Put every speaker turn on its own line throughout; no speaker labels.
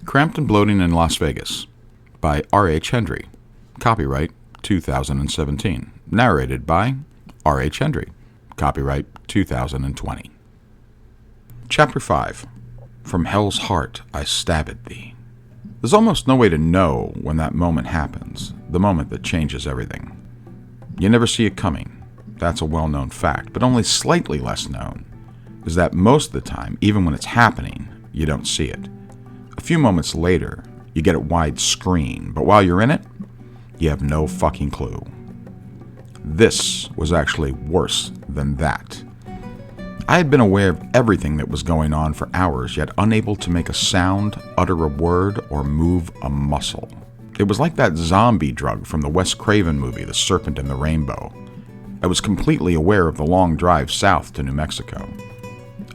Cramped and Bloating in Las Vegas by R.H. Hendry. Copyright 2017. Narrated by R.H. Hendry. Copyright 2020. Chapter 5. From Hell's Heart I Stabbed Thee. There's almost no way to know when that moment happens, the moment that changes everything. You never see it coming. That's a well-known fact, but only slightly less known is that most of the time, even when it's happening, you don't see it. A few moments later, you get it widescreen, but while you're in it, you have no fucking clue. This was actually worse than that. I had been aware of everything that was going on for hours, yet unable to make a sound, utter a word, or move a muscle. It was like that zombie drug from the Wes Craven movie, The Serpent and the Rainbow. I was completely aware of the long drive south to New Mexico.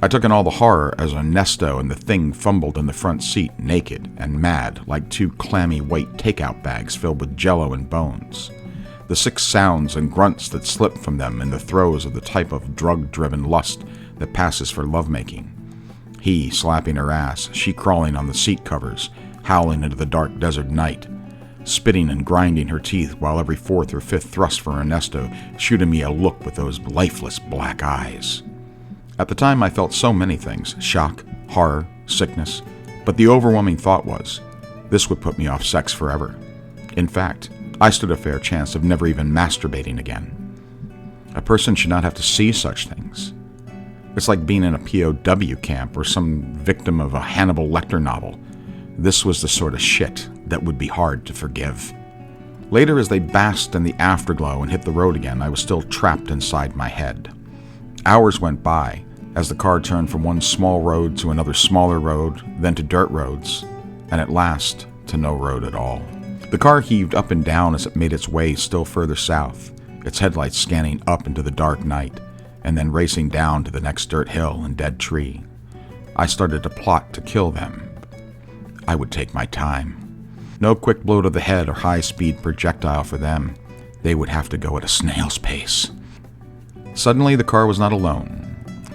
I took in all the horror as Ernesto and the thing fumbled in the front seat, naked and mad, like two clammy white takeout bags filled with jello and bones. The sick sounds and grunts that slipped from them in the throes of the type of drug-driven lust that passes for lovemaking. He slapping her ass, she crawling on the seat covers, howling into the dark desert night, spitting and grinding her teeth while every fourth or fifth thrust from Ernesto shooting me a look with those lifeless black eyes. At the time I felt so many things, shock, horror, sickness, but the overwhelming thought was, this would put me off sex forever. In fact, I stood a fair chance of never even masturbating again. A person should not have to see such things. It's like being in a POW camp or some victim of a Hannibal Lecter novel. This was the sort of shit that would be hard to forgive. Later, as they basked in the afterglow and hit the road again, I was still trapped inside my head. Hours went by, as the car turned from one small road to another smaller road, then to dirt roads, and at last to no road at all. The car heaved up and down as it made its way still further south, its headlights scanning up into the dark night, and then racing down to the next dirt hill and dead tree. I started to plot to kill them. I would take my time. No quick blow to the head or high-speed projectile for them. They would have to go at a snail's pace. Suddenly, the car was not alone.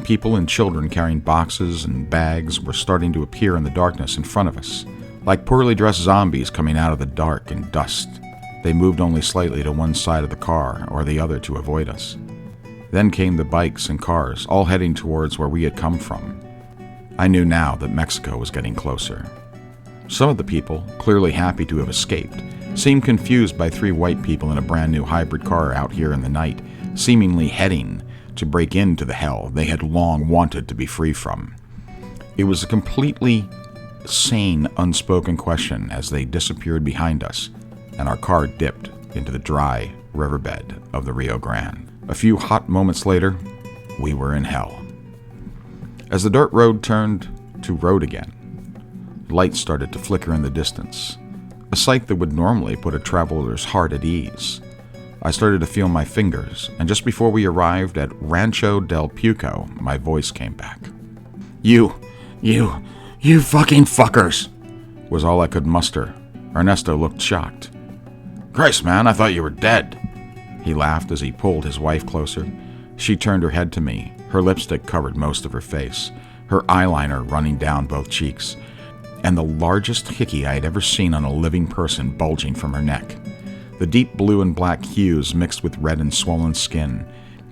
People and children carrying boxes and bags were starting to appear in the darkness in front of us, like poorly dressed zombies coming out of the dark and dust. They moved only slightly to one side of the car or the other to avoid us. Then came the bikes and cars, all heading towards where we had come from. I knew now that Mexico was getting closer. Some of the people, clearly happy to have escaped, seemed confused by three white people in a brand new hybrid car out here in the night, seemingly heading to break into the hell they had long wanted to be free from. It was a completely sane, unspoken question as they disappeared behind us, and our car dipped into the dry riverbed of the Rio Grande. A few hot moments later, we were in hell. As the dirt road turned to road again, lights started to flicker in the distance, a sight that would normally put a traveler's heart at ease. I started to feel my fingers, and just before we arrived at Rancho del Puco, my voice came back. You fucking fuckers, was all I could muster. Ernesto looked shocked. Christ, man, I thought you were dead. He laughed as he pulled his wife closer. She turned her head to me. Her lipstick covered most of her face, her eyeliner running down both cheeks, and the largest hickey I had ever seen on a living person bulging from her neck. The deep blue and black hues mixed with red and swollen skin.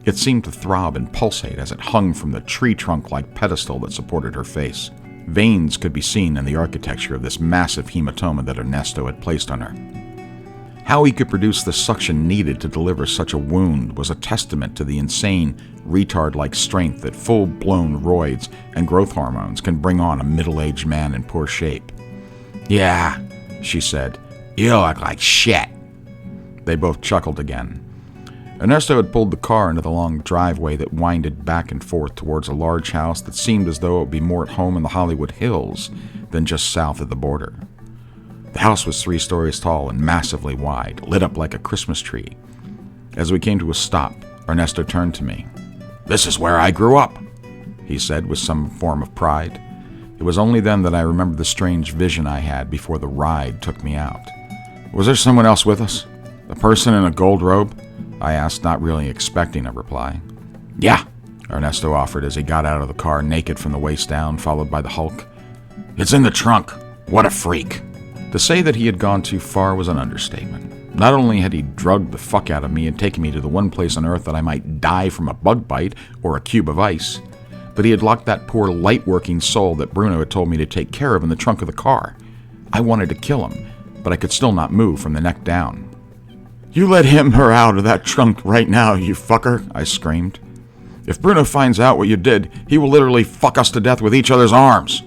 It seemed to throb and pulsate as it hung from the tree trunk-like pedestal that supported her face. Veins could be seen in the architecture of this massive hematoma that Ernesto had placed on her. How he could produce the suction needed to deliver such a wound was a testament to the insane, retard-like strength that full-blown roids and growth hormones can bring on a middle-aged man in poor shape. Yeah, she said, you look like shit. They both chuckled again. Ernesto had pulled the car into the long driveway that winded back and forth towards a large house that seemed as though it would be more at home in the Hollywood Hills than just south of the border. The house was 3 stories tall and massively wide, lit up like a Christmas tree. As we came to a stop, Ernesto turned to me. This is where I grew up, he said with some form of pride. It was only then that I remembered the strange vision I had before the ride took me out. Was there someone else with us? A person in a gold robe? I asked, not really expecting a reply. Yeah, Ernesto offered as he got out of the car naked from the waist down, followed by the Hulk. It's in the trunk. What a freak. To say that he had gone too far was an understatement. Not only had he drugged the fuck out of me and taken me to the one place on earth that I might die from a bug bite or a cube of ice, but he had locked that poor light-working soul that Bruno had told me to take care of in the trunk of the car. I wanted to kill him, but I could still not move from the neck down. "You let her out of that trunk right now, you fucker," I screamed. "If Bruno finds out what you did, he will literally fuck us to death with each other's arms."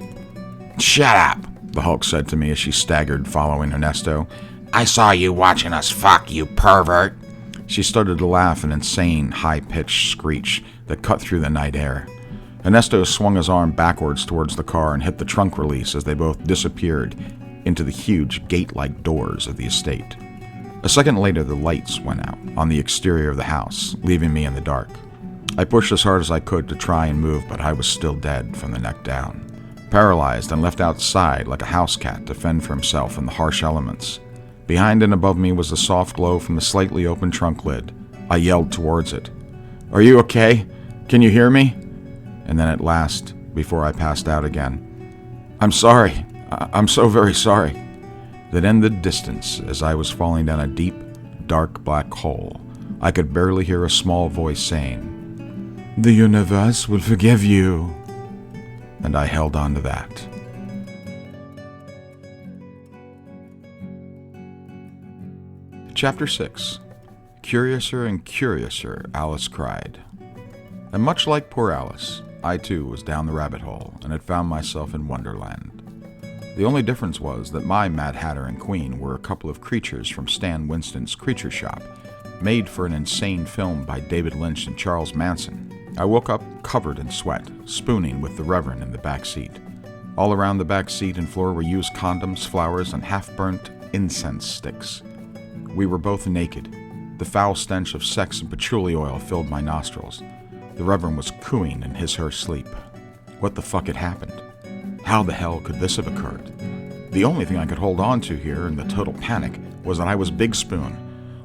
"Shut up," the Hulk said to me as she staggered following Ernesto. "I saw you watching us fuck, you pervert." She started to laugh, an insane, high-pitched screech that cut through the night air. Ernesto swung his arm backwards towards the car and hit the trunk release as they both disappeared into the huge gate-like doors of the estate. A second later, the lights went out on the exterior of the house, leaving me in the dark. I pushed as hard as I could to try and move, but I was still dead from the neck down, paralyzed and left outside like a house cat to fend for himself in the harsh elements. Behind and above me was the soft glow from the slightly open trunk lid. I yelled towards it. "Are you okay? Can you hear me?" And then at last, before I passed out again, "I'm sorry. I'm so very sorry." That ended distance as I was falling down a deep, dark black hole. I could barely hear a small voice saying, "The universe will forgive you." And I held on to that. Chapter 6. Curiouser and curiouser, Alice cried. And much like poor Alice, I too was down the rabbit hole and had found myself in Wonderland. The only difference was that my Mad Hatter and Queen were a couple of creatures from Stan Winston's Creature Shop, made for an insane film by David Lynch and Charles Manson. I woke up covered in sweat, spooning with the Reverend in the back seat. All around the back seat and floor were used condoms, flowers, and half-burnt incense sticks. We were both naked. The foul stench of sex and patchouli oil filled my nostrils. The Reverend was cooing in his/her sleep. What the fuck had happened? How the hell could this have occurred? The only thing I could hold on to here in the total panic was that I was Big Spoon.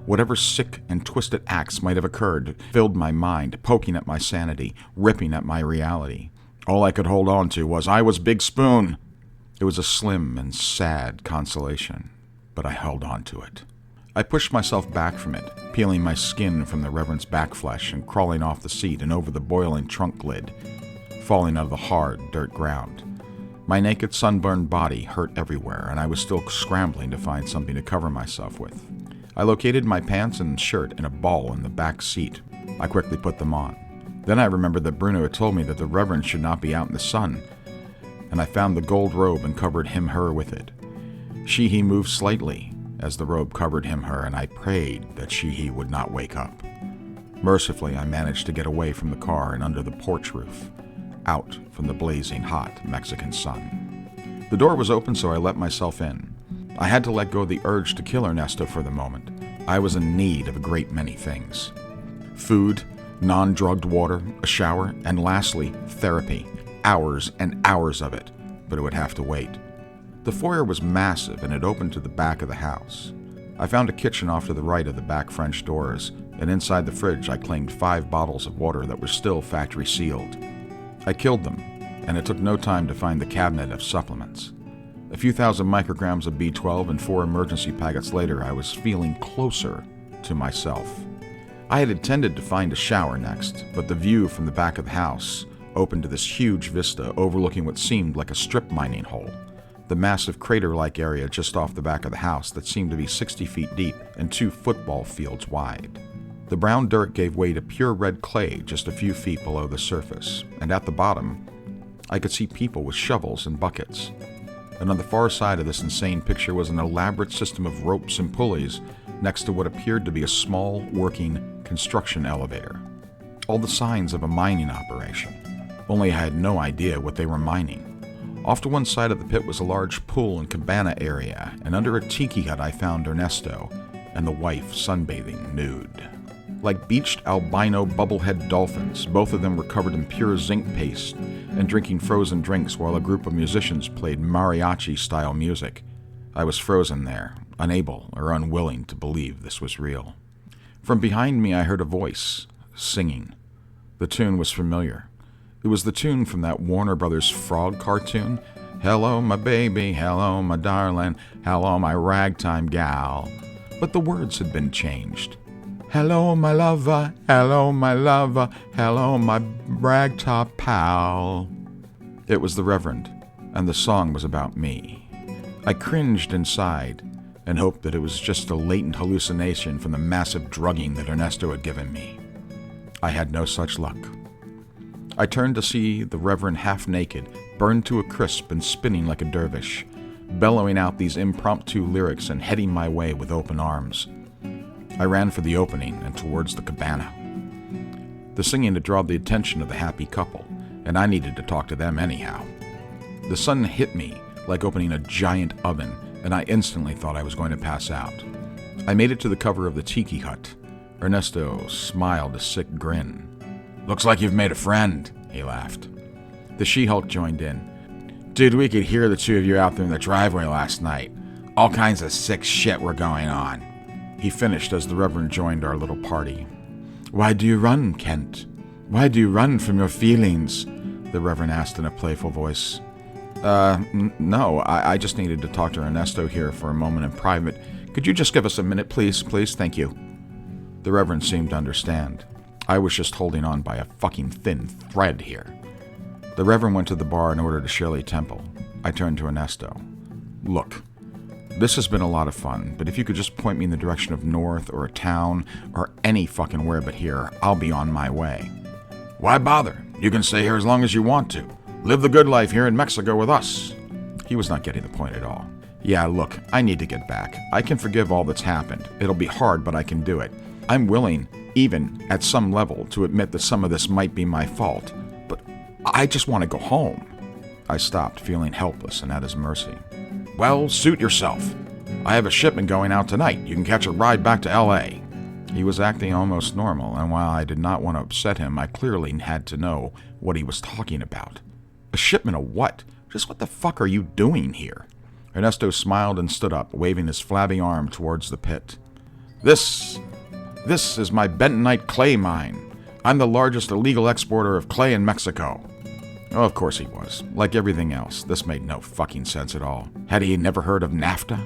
Whatever sick and twisted acts might have occurred filled my mind, poking at my sanity, ripping at my reality. All I could hold on to was I was Big Spoon. It was a slim and sad consolation, but I held on to it. I pushed myself back from it, peeling my skin from the Reverend's back flesh and crawling off the seat and over the boiling trunk lid, falling out of the hard dirt ground. My naked, sunburned body hurt everywhere, and I was still scrambling to find something to cover myself with. I located my pants and shirt in a ball in the back seat. I quickly put them on. Then I remembered that Bruno had told me that the Reverend should not be out in the sun, and I found the gold robe and covered him/her with it. She/he moved slightly as the robe covered him/her, and I prayed that she/he would not wake up. Mercifully, I managed to get away from the car and under the porch roof, out from the blazing hot Mexican sun. The door was open, so I let myself in. I had to let go of the urge to kill Ernesto for the moment. I was in need of a great many things. Food, non-drugged water, a shower, and lastly, therapy. Hours and hours of it, but it would have to wait. The foyer was massive and it opened to the back of the house. I found a kitchen off to the right of the back French doors, and inside the fridge I claimed 5 bottles of water that were still factory sealed. I killed them, and it took no time to find the cabinet of supplements. A few thousand micrograms of B12 and 4 emergency packets later, I was feeling closer to myself. I had intended to find a shower next, but the view from the back of the house opened to this huge vista overlooking what seemed like a strip mining hole, the massive crater-like area just off the back of the house that seemed to be 60 feet deep and 2 football fields wide. The brown dirt gave way to pure red clay just a few feet below the surface, and at the bottom, I could see people with shovels and buckets. And on the far side of this insane picture was an elaborate system of ropes and pulleys next to what appeared to be a small, working construction elevator. All the signs of a mining operation, only I had no idea what they were mining. Off to one side of the pit was a large pool and cabana area, and under a tiki hut I found Ernesto and the wife sunbathing nude. Like beached albino bubblehead dolphins, both of them were covered in pure zinc paste and drinking frozen drinks while a group of musicians played mariachi-style music. I was frozen there, unable or unwilling to believe this was real. From behind me I heard a voice, singing. The tune was familiar. It was the tune from that Warner Brothers Frog cartoon, Hello, my baby, hello, my darling, hello, my ragtime gal. But the words had been changed. Hello, my lover, hello, my lover, hello, my ragtop pal. It was the Reverend, and the song was about me. I cringed inside and hoped that it was just a latent hallucination from the massive drugging that Ernesto had given me. I had no such luck. I turned to see the Reverend half naked, burned to a crisp and spinning like a dervish, bellowing out these impromptu lyrics and heading my way with open arms. I ran for the opening and towards the cabana. The singing had drawn the attention of the happy couple, and I needed to talk to them anyhow. The sun hit me like opening a giant oven, and I instantly thought I was going to pass out. I made it to the cover of the tiki hut. Ernesto smiled a sick grin. "Looks like you've made a friend," he laughed. The She-Hulk joined in. "Dude, we could hear the two of you out there in the driveway last night. All kinds of sick shit were going on." He finished as the Reverend joined our little party. "Why do you run, Kent? Why do you run from your feelings?" the Reverend asked in a playful voice. No, I just needed to talk to Ernesto here for a moment in private. Could you just give us a minute, please? Please, thank you." The Reverend seemed to understand. I was just holding on by a fucking thin thread here. The Reverend went to the bar and ordered a Shirley Temple. I turned to Ernesto. "Look, this has been a lot of fun, but if you could just point me in the direction of north or a town or any fucking where but here, I'll be on my way." "Why bother? You can stay here as long as you want to. Live the good life here in Mexico with us." He was not getting the point at all. "Yeah, look, I need to get back. I can forgive all that's happened. It'll be hard, but I can do it. I'm willing, even at some level, to admit that some of this might be my fault. But I just want to go home." I stopped, feeling helpless and at his mercy. "Well, suit yourself. I have a shipment going out tonight. You can catch a ride back to L.A. He was acting almost normal, and while I did not want to upset him, I clearly had to know what he was talking about. A shipment of what? Just what the fuck are you doing here? Ernesto smiled and stood up, waving his flabby arm towards the pit. This is my bentonite clay mine. I'm the largest illegal exporter of clay in Mexico." Oh, of course he was. Like everything else, this made no fucking sense at all. Had he never heard of NAFTA?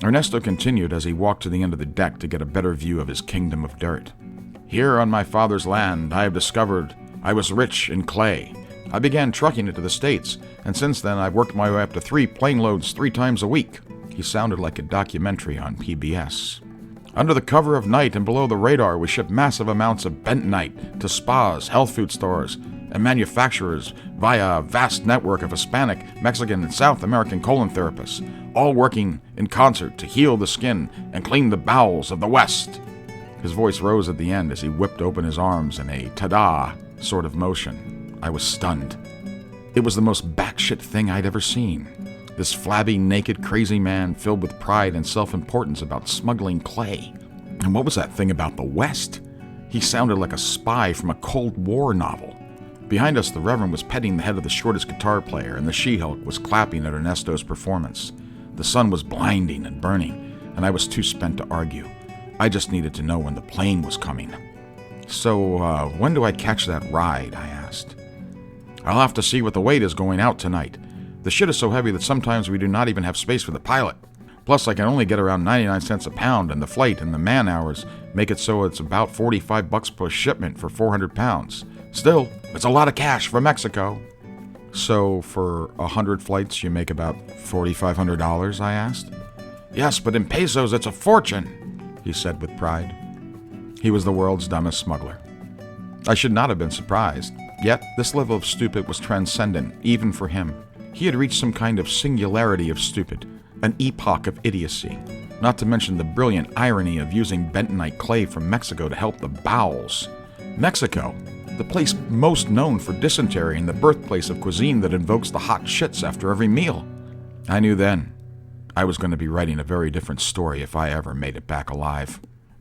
Ernesto continued as he walked to the end of the deck to get a better view of his kingdom of dirt. "Here on my father's land, I have discovered I was rich in clay. I began trucking it to the States, and since then I've worked my way up to 3 plane loads 3 times a week." He sounded like a documentary on PBS. "Under the cover of night and below the radar, we ship massive amounts of bentonite to spas, health food stores, and manufacturers via a vast network of Hispanic, Mexican, and South American colon therapists, all working in concert to heal the skin and clean the bowels of the West." His voice rose at the end as he whipped open his arms in a ta-da sort of motion. I was stunned. It was the most batshit thing I'd ever seen. This flabby, naked, crazy man filled with pride and self-importance about smuggling clay. And what was that thing about the West? He sounded like a spy from a Cold War novel. Behind us, the Reverend was petting the head of the shortest guitar player, and the She-Hulk was clapping at Ernesto's performance. The sun was blinding and burning, and I was too spent to argue. I just needed to know when the plane was coming. "So, when do I catch that ride?" I asked. "I'll have to see what the weight is going out tonight. The shit is so heavy that sometimes we do not even have space for the pilot. Plus, I can only get around 99 cents a pound, and the flight and the man hours make it so it's about $45 per shipment for 400 pounds. Still, it's a lot of cash for Mexico." "So, for 100 flights, you make about $4,500, I asked. "Yes, but in pesos, it's a fortune," he said with pride. He was the world's dumbest smuggler. I should not have been surprised. Yet, this level of stupid was transcendent, even for him. He had reached some kind of singularity of stupid, an epoch of idiocy, not to mention the brilliant irony of using bentonite clay from Mexico to help the bowels. Mexico, the place most known for dysentery and the birthplace of cuisine that invokes the hot shits after every meal. I knew then I was going to be writing a very different story if I ever made it back alive.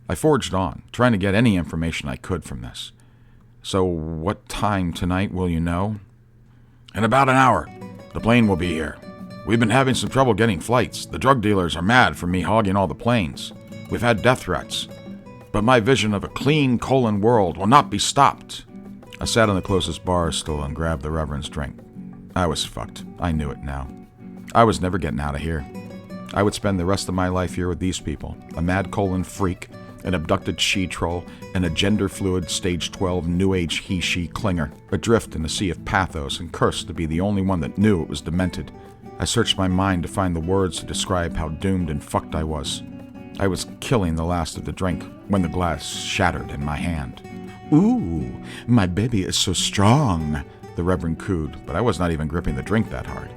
I forged on, trying to get any information I could from this. "So, what time tonight will you know?" "In about an hour. The plane will be here. We've been having some trouble getting flights. The drug dealers are mad for me hogging all the planes. We've had death threats. But my vision of a clean colon world will not be stopped." I sat on the closest bar stool and grabbed the Reverend's drink. I was fucked. I knew it now. I was never getting out of here. I would spend the rest of my life here with these people, a mad colon freak, an abducted she-troll, and a gender-fluid stage 12 new age he-she clinger, adrift in a sea of pathos and cursed to be the only one that knew it was demented. I searched my mind to find the words to describe how doomed and fucked I was. I was killing the last of the drink when the glass shattered in my hand. "Ooh, my baby is so strong," the Reverend cooed, but I was not even gripping the drink that hard.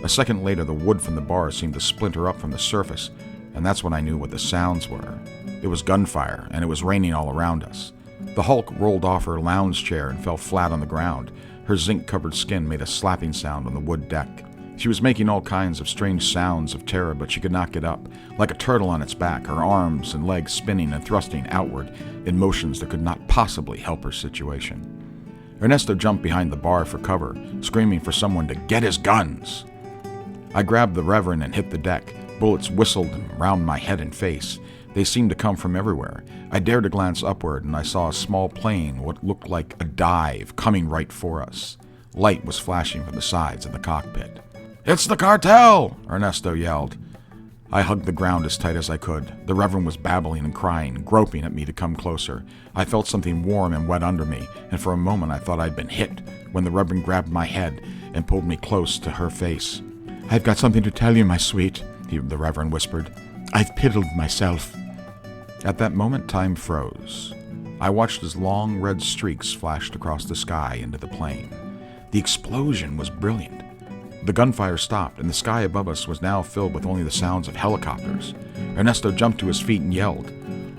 A second later, the wood from the bar seemed to splinter up from the surface, and that's when I knew what the sounds were. It was gunfire, and it was raining all around us. The Hulk rolled off her lounge chair and fell flat on the ground. Her zinc-covered skin made a slapping sound on the wood deck. She was making all kinds of strange sounds of terror, but she could not get up. Like a turtle on its back, her arms and legs spinning and thrusting outward in motions that could not possibly help her situation. Ernesto jumped behind the bar for cover, screaming for someone to get his guns. I grabbed the Reverend and hit the deck. Bullets whistled around my head and face. They seemed to come from everywhere. I dared to glance upward, and I saw a small plane, what looked like a dive, coming right for us. Light was flashing from the sides of the cockpit. "It's the cartel!" Ernesto yelled. I hugged the ground as tight as I could. The Reverend was babbling and crying, groping at me to come closer. I felt something warm and wet under me, and for a moment I thought I'd been hit, when the Reverend grabbed my head and pulled me close to her face. "I've got something to tell you, my sweet," the Reverend whispered. "I've piddled myself." At that moment, time froze. I watched as long red streaks flashed across the sky into the plane. The explosion was brilliant. The gunfire stopped, and the sky above us was now filled with only the sounds of helicopters. Ernesto jumped to his feet and yelled.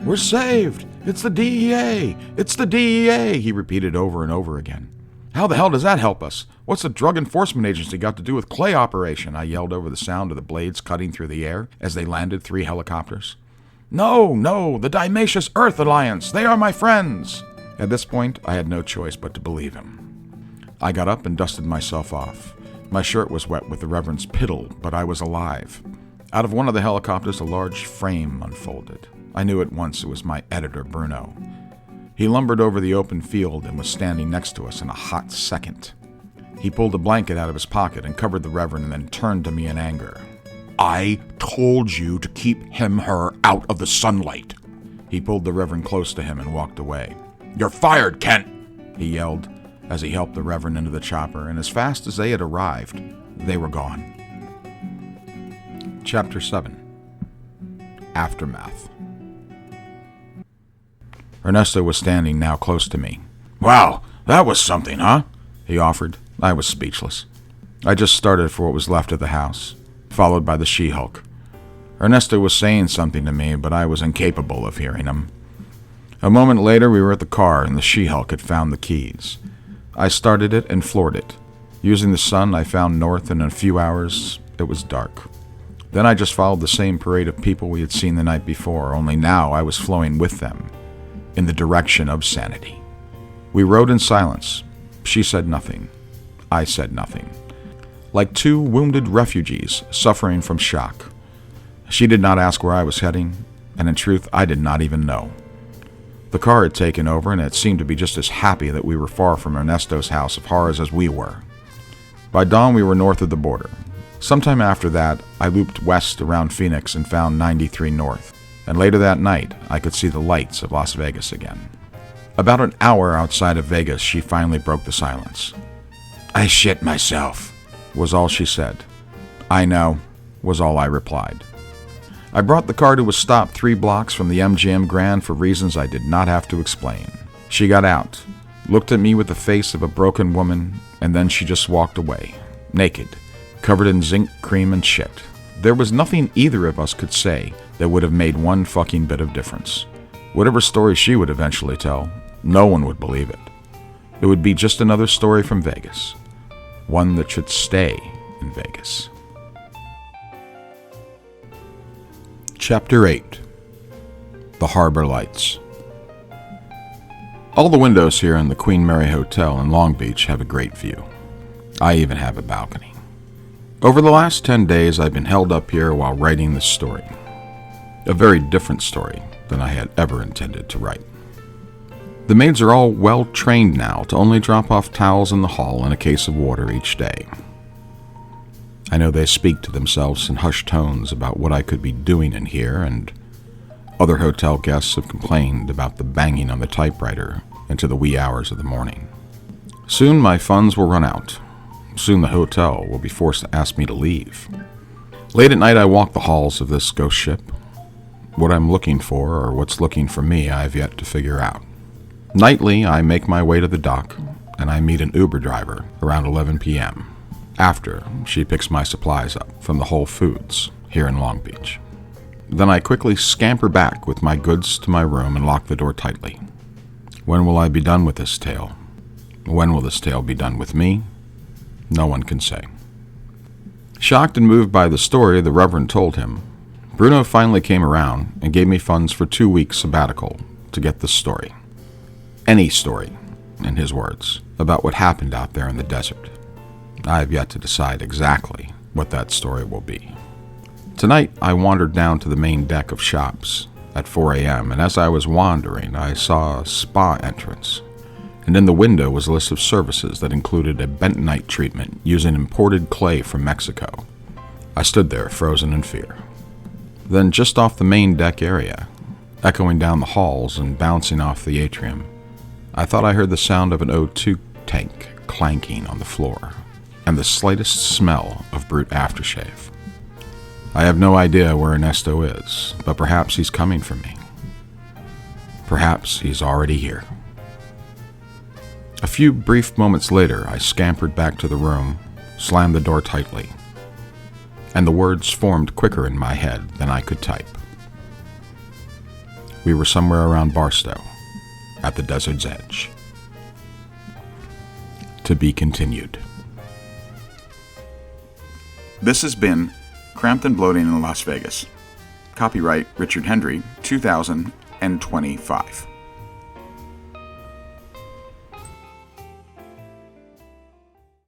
"We're saved! It's the DEA! It's the DEA!" he repeated over and over again. "How the hell does that help us? What's the Drug Enforcement Agency got to do with Clay operation?" I yelled over the sound of the blades cutting through the air as they landed 3 helicopters. No, the Dimacious Earth Alliance! They are my friends!" At this point, I had no choice but to believe him. I got up and dusted myself off. My shirt was wet with the Reverend's piddle, but I was alive. Out of one of the helicopters, a large frame unfolded. I knew at once it was my editor, Bruno. He lumbered over the open field and was standing next to us in a hot second. He pulled a blanket out of his pocket and covered the Reverend and then turned to me in anger. "I told you to keep her out of the sunlight." He pulled the Reverend close to him and walked away. "You're fired, Kent," he yelled as he helped the Reverend into the chopper, and as fast as they had arrived, they were gone. Chapter 7. Aftermath. Ernesto was standing now close to me. "Wow, that was something, huh?" he offered. I was speechless. I just started for what was left of the house, followed by the She-Hulk. Ernesto was saying something to me, but I was incapable of hearing him. A moment later, we were at the car, and the She-Hulk had found the keys. I started it and floored it. Using the sun, I found north, and in a few hours, it was dark. Then I just followed the same parade of people we had seen the night before, only now I was flowing with them, in the direction of sanity. We rode in silence. She said nothing. I said nothing. Like 2 wounded refugees suffering from shock. She did not ask where I was heading, and in truth, I did not even know. The car had taken over, and it seemed to be just as happy that we were far from Ernesto's house of horrors as we were. By dawn, we were north of the border. Sometime after that, I looped west around Phoenix and found 93 North, and later that night, I could see the lights of Las Vegas again. About an hour outside of Vegas, she finally broke the silence. "I shit myself," was all she said. "I know," was all I replied. I brought the car to a stop 3 blocks from the MGM Grand for reasons I did not have to explain. She got out, looked at me with the face of a broken woman, and then she just walked away, naked, covered in zinc cream and shit. There was nothing either of us could say that would have made one fucking bit of difference. Whatever story she would eventually tell, no one would believe it. It would be just another story from Vegas. One that should stay in Vegas. Chapter 8. The Harbor Lights. All the windows here in the Queen Mary Hotel in Long Beach have a great view. I even have a balcony. Over the last 10 days, I've been held up here while writing this story. A very different story than I had ever intended to write. The maids are all well trained now to only drop off towels in the hall and a case of water each day. I know they speak to themselves in hushed tones about what I could be doing in here, and other hotel guests have complained about the banging on the typewriter into the wee hours of the morning. Soon my funds will run out. Soon the hotel will be forced to ask me to leave. Late at night I walk the halls of this ghost ship. What I'm looking for, or what's looking for me, I've yet to figure out. Nightly I make my way to the dock, and I meet an Uber driver around 11 p.m. after she picks my supplies up from the Whole Foods here in Long Beach. Then I quickly scamper back with my goods to my room and lock the door tightly. When will I be done with this tale? When will this tale be done with me? No one can say. Shocked and moved by the story the Reverend told him, Bruno finally came around and gave me funds for 2 weeks sabbatical to get the story. Any story, in his words, about what happened out there in the desert. I have yet to decide exactly what that story will be. Tonight, I wandered down to the main deck of shops at 4 a.m., and as I was wandering, I saw a spa entrance, and in the window was a list of services that included a bentonite treatment using imported clay from Mexico. I stood there, frozen in fear. Then, just off the main deck area, echoing down the halls and bouncing off the atrium, I thought I heard the sound of an O2 tank clanking on the floor, and the slightest smell of brute aftershave. I have no idea where Ernesto is, but perhaps he's coming for me. Perhaps he's already here. A few brief moments later, I scampered back to the room, slammed the door tightly, and the words formed quicker in my head than I could type. We were somewhere around Barstow, at the desert's edge. To be continued. This has been Cramped and Bloating in Las Vegas. Copyright Richard Hendry, 2025.